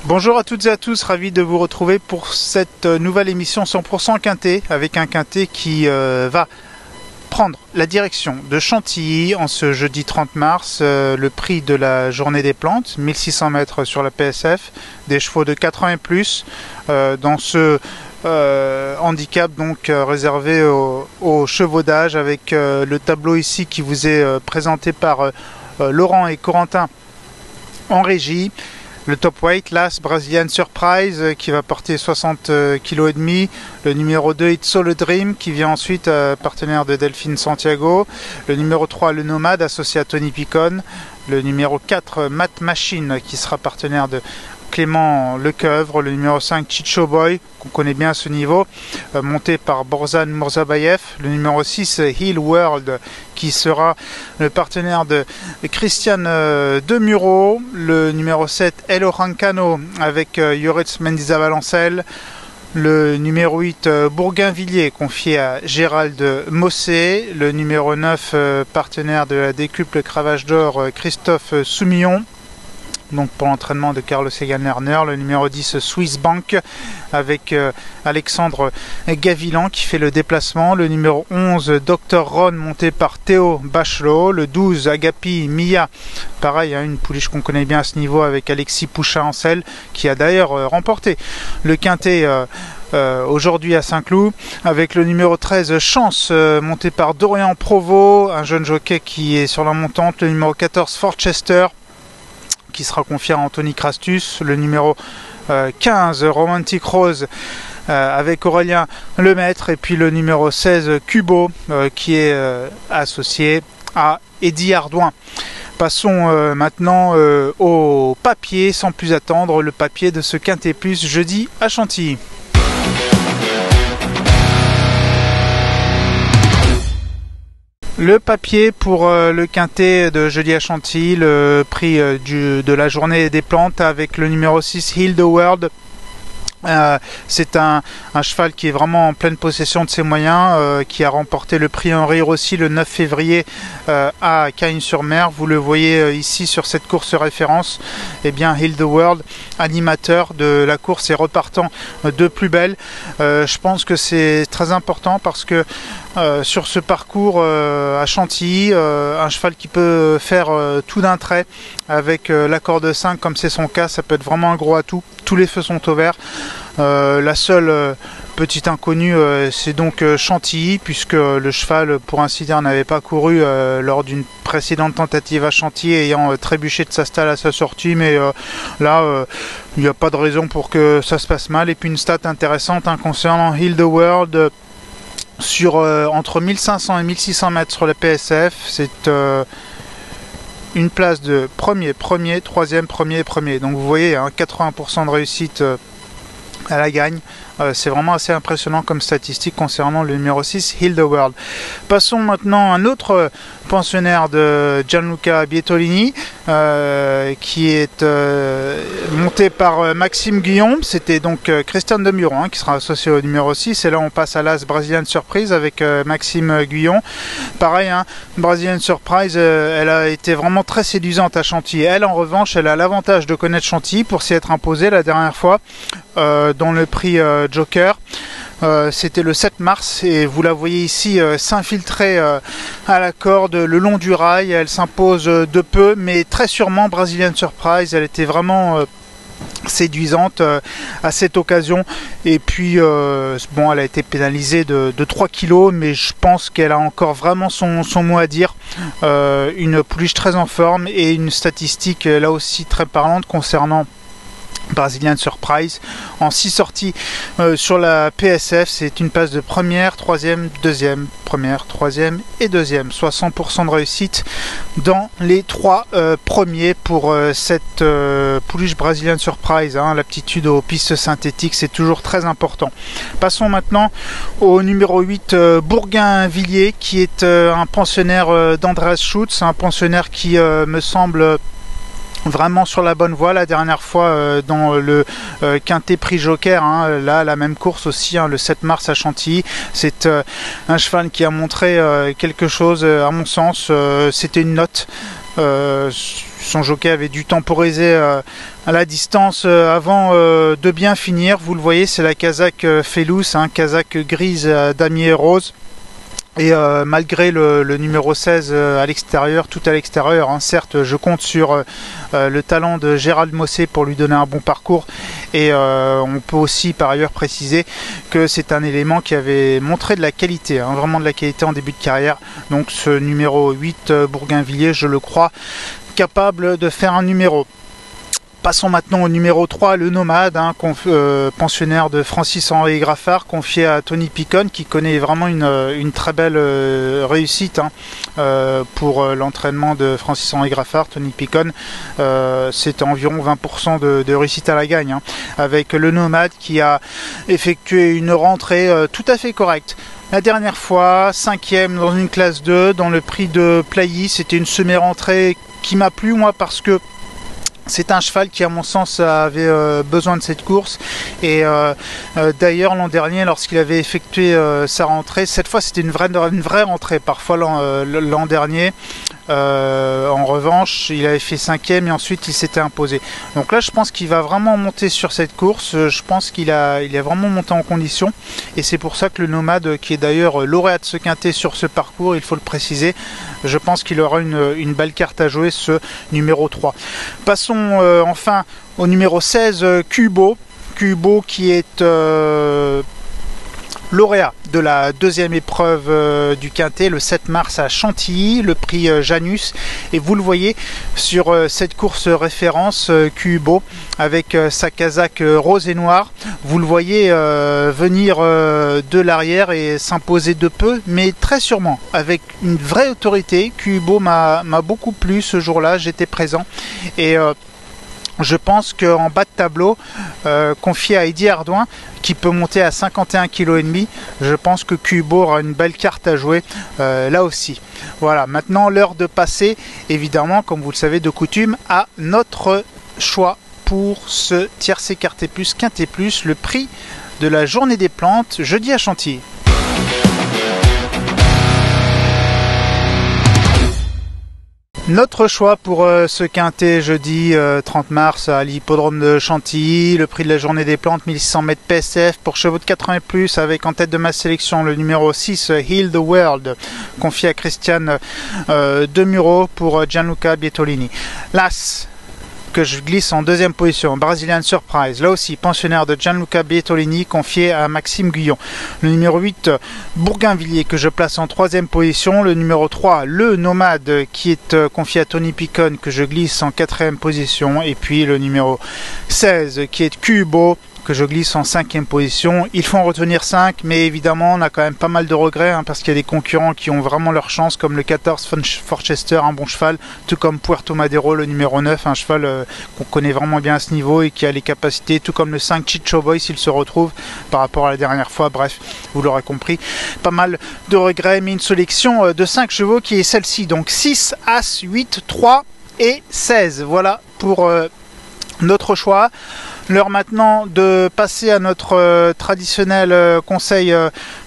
Bonjour à toutes et à tous, ravi de vous retrouver pour cette nouvelle émission 100% Quintet, avec un Quintet qui va prendre la direction de Chantilly en ce jeudi 30 mars, le prix de la journée des plantes, 1600 mètres sur la PSF, des chevaux de 4 ans et plus, dans ce handicap donc réservé aux chevaux d'âge, avec le tableau ici qui vous est présenté par Laurent et Corentin en régie. Le top weight, l'As Brazilian Surprise qui va porter 60,5 kg. Le numéro 2, It's All a Dream qui vient ensuite, partenaire de Delphine Santiago. Le numéro 3, le Nomade associé à Tony Picon. Le numéro 4, Matt Machine qui sera partenaire de Clément Lecoeuvre. Le numéro 5, Chicho Boy, qu'on connaît bien à ce niveau, monté par Borzan Mourzabayev. Le numéro 6, Hill World, qui sera le partenaire de Christian Demuro. Le numéro 7, El Orancano, avec Yoritz Mendiza-Valencel. Le numéro 8, Bourgainvilliers, confié à Gérald Mossé. Le numéro 9, partenaire de la décuple Cravache d'Or, Christophe Soumillon, donc pour l'entraînement de Carlos Egan-Lerner. Le numéro 10, Swiss Bank, avec Alexandre Gavilan qui fait le déplacement. Le numéro 11, Dr Ron, monté par Théo Bachelot. Le 12, Agapi Mia, pareil, une pouliche qu'on connaît bien à ce niveau, avec Alexis Pouchin-Ancel, qui a d'ailleurs remporté le Quintet aujourd'hui à Saint-Cloud, avec le numéro 13, Chance, monté par Dorian Provost, un jeune jockey qui est sur la montante. Le numéro 14, Forchester, qui sera confié à Anthony Crastus. Le numéro 15, Romantic Rose, avec Aurélien Lemaître. Et puis le numéro 16, Cubo, qui est associé à Eddy Ardouin. Passons maintenant au papier, sans plus attendre, le papier de ce Quintet Plus jeudi à Chantilly. Le papier pour le Quintet de jeudi à Chantilly, le prix de la journée des plantes, avec le numéro 6, Heal the World. C'est un cheval qui est vraiment en pleine possession de ses moyens, qui a remporté le prix Henri Rossi le 9 février à Cagnes-sur-Mer. Vous le voyez ici sur cette course référence. Eh bien, Heal the World, animateur de la course et repartant de plus belle. Je pense que c'est très important parce que sur ce parcours à Chantilly, un cheval qui peut faire tout d'un trait avec l'accord de 5 comme c'est son cas, ça peut être vraiment un gros atout. Tous les feux sont au vert. La seule petite inconnue, c'est donc Chantilly, puisque le cheval, pour ainsi dire, n'avait pas couru lors d'une précédente tentative à Chantilly, ayant trébuché de sa stalle à sa sortie. Mais là, il n'y a pas de raison pour que ça se passe mal. Et puis une stat intéressante concernant Heal the World, sur entre 1500 et 1600 mètres sur la PSF, c'est une place de premier, troisième, premier. Donc vous voyez, 80% de réussite à la gagne. C'est vraiment assez impressionnant comme statistique concernant le numéro 6, Heal the World. Passons maintenant à un autre pensionnaire de Gianluca Bietolini, qui est monté par Maxime Guyon. C'était donc Christian Demuro qui sera associé au numéro 6. Et là on passe à l'As Brazilian Surprise avec Maxime Guyon. Pareil, Brazilian Surprise, elle a été vraiment très séduisante à Chantilly. Elle, en revanche, elle a l'avantage de connaître Chantilly pour s'y être imposée la dernière fois dans le prix Joker. C'était le 7 mars et vous la voyez ici s'infiltrer à la corde le long du rail. Elle s'impose de peu, mais très sûrement Brazilian Surprise. Elle était vraiment séduisante à cette occasion. Et puis bon, elle a été pénalisée de 3 kg, mais je pense qu'elle a encore vraiment son mot à dire. Une pouliche très en forme et une statistique là aussi très parlante concernant Brazilian Surprise. En 6 sorties sur la PSF, c'est une place de première, troisième, deuxième, première, troisième et deuxième, soit 100% de réussite dans les 3 premiers pour cette pouliche Brazilian Surprise. L'aptitude aux pistes synthétiques, c'est toujours très important. Passons maintenant au numéro 8, Bourgainvilliers, qui est un pensionnaire d'Andreas Schutz, un pensionnaire qui me semble vraiment sur la bonne voie. La dernière fois dans le Quintet Prix Joker, là la même course aussi, le 7 mars à Chantilly. C'est un cheval qui a montré quelque chose à mon sens. C'était une note son jockey avait dû temporiser à la distance avant de bien finir. Vous le voyez, c'est la casaque Felous, casaque grise damier rose. Et malgré le numéro 16 à l'extérieur, tout à l'extérieur, certes je compte sur le talent de Gérald Mossé pour lui donner un bon parcours, et on peut aussi par ailleurs préciser que c'est un élément qui avait montré de la qualité, vraiment de la qualité en début de carrière. Donc ce numéro 8 Bourgainvilliers, je le crois capable de faire un numéro. Passons maintenant au numéro 3, le Nomade, pensionnaire de Francis-Henri Graffard, confié à Tony Picon, qui connaît vraiment une très belle réussite pour l'entraînement de Francis-Henri Graffard. Tony Picon, c'est environ 20% de réussite à la gagne, avec le Nomade qui a effectué une rentrée tout à fait correcte. La dernière fois, 5e dans une classe 2, dans le prix de Plailly, c'était une semi-rentrée qui m'a plu, moi, parce que c'est un cheval qui, à mon sens, avait besoin de cette course. Et d'ailleurs, l'an dernier, lorsqu'il avait effectué sa rentrée, cette fois c'était une vraie rentrée. Parfois, l'an dernier, en revanche, il avait fait 5e et ensuite il s'était imposé. Donc là, je pense qu'il va vraiment monter sur cette course. Je pense qu'il a vraiment monté en condition. Et c'est pour ça que le Nomade, qui est d'ailleurs lauréat de ce quintet sur ce parcours, il faut le préciser, je pense qu'il aura une belle carte à jouer, ce numéro 3. Passons enfin au numéro 16, Cubo qui est lauréat de la deuxième épreuve du quintet le 7 mars à Chantilly, le prix Janus, et vous le voyez sur cette course référence, Cubo avec sa casaque rose et noire, vous le voyez venir de l'arrière et s'imposer de peu, mais très sûrement avec une vraie autorité. Cubo m'a beaucoup plu ce jour-là, j'étais présent, et je pense qu'en bas de tableau, confié à Eddie Ardouin, qui peut monter à 51,5 kg, je pense que Cubo aura une belle carte à jouer là aussi. Voilà, maintenant l'heure de passer, évidemment, comme vous le savez de coutume, à notre choix pour ce tiercé quarté plus, quinté plus, le prix de la journée des plantes, jeudi à Chantilly. Notre choix pour ce quintet jeudi 30 mars à l'hippodrome de Chantilly, le prix de la journée des plantes, 1600 mètres PSF pour chevaux de 80 plus, avec en tête de ma sélection le numéro 6 Heal the World, confié à Christian Demuro pour Gianluca Bietolini. L'As que je glisse en deuxième position, Brazilian Surprise, là aussi pensionnaire de Gianluca Bietolini, confié à Maxime Guyon. Le numéro 8 Bourgainvilliers que je place en troisième position, le numéro 3 le Nomade qui est confié à Tony Picon que je glisse en quatrième position, et puis le numéro 16 qui est Cubo que je glisse en cinquième position. Il faut en retenir 5, mais évidemment on a quand même pas mal de regrets, parce qu'il y a des concurrents qui ont vraiment leur chance, comme le 14 Forchester, un bon cheval, tout comme Puerto Madero, le numéro 9, un cheval qu'on connaît vraiment bien à ce niveau et qui a les capacités, tout comme le 5 Chicho Boy s'il se retrouve par rapport à la dernière fois. Bref, vous l'aurez compris, pas mal de regrets, mais une sélection de 5 chevaux qui est celle-ci, donc 6, As, 8, 3 et 16. Voilà pour notre choix. L'heure maintenant de passer à notre traditionnel conseil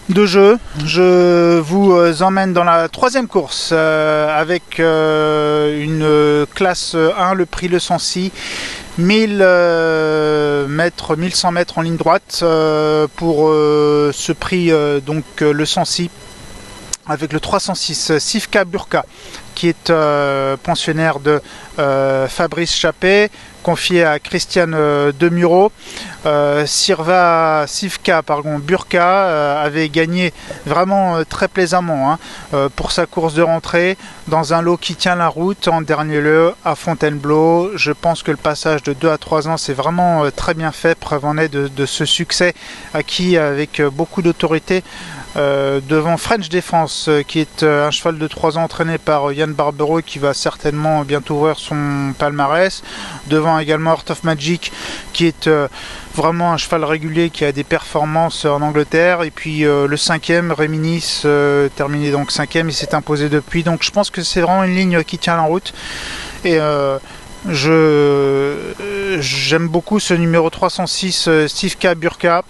de jeu. Je vous emmène dans la troisième course avec une classe 1, le prix Le Sancy, 1100 mètres en ligne droite pour ce prix donc Le Sancy, avec le 306 Sivka Burka qui est pensionnaire de Fabrice Chappé, confié à Christiane Demuro. Sivka Burka avait gagné vraiment très plaisamment pour sa course de rentrée dans un lot qui tient la route en dernier lieu à Fontainebleau. Je pense que le passage de 2 à 3 ans c'est vraiment très bien fait, preuve en est de ce succès acquis avec beaucoup d'autorité devant French Defense, qui est un cheval de 3 ans entraîné par Yann Barbero, qui va certainement bientôt ouvrir son palmarès, devant également Heart of Magic, qui est vraiment un cheval régulier qui a des performances en Angleterre, et puis le 5e Réminis, terminé donc 5e, il s'est imposé depuis, donc je pense que c'est vraiment une ligne qui tient la route, et j'aime beaucoup ce numéro 306 Sivka Burka.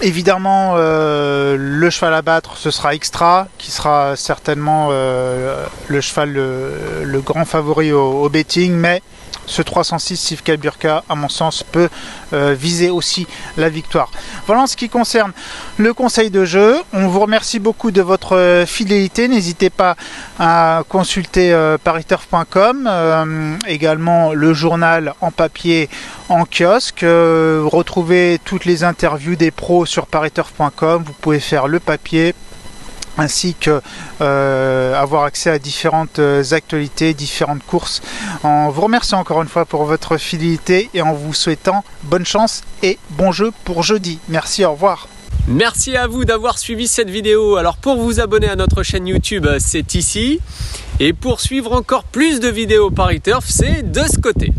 Évidemment, le cheval à battre, ce sera Extra, qui sera certainement le cheval, le grand favori au betting, mais ce 306 Sivkal Burka, à mon sens, peut viser aussi la victoire. Voilà en ce qui concerne le conseil de jeu. On vous remercie beaucoup de votre fidélité. N'hésitez pas à consulter pariturf.com, également le journal en papier en kiosque. Retrouvez toutes les interviews des pros sur pariturf.com. Vous pouvez faire le papier, ainsi que avoir accès à différentes actualités, différentes courses. En vous remerciant encore une fois pour votre fidélité et en vous souhaitant bonne chance et bon jeu pour jeudi. Merci, au revoir. Merci à vous d'avoir suivi cette vidéo. Alors pour vous abonner à notre chaîne YouTube, c'est ici. Et pour suivre encore plus de vidéos Pariturf, c'est de ce côté.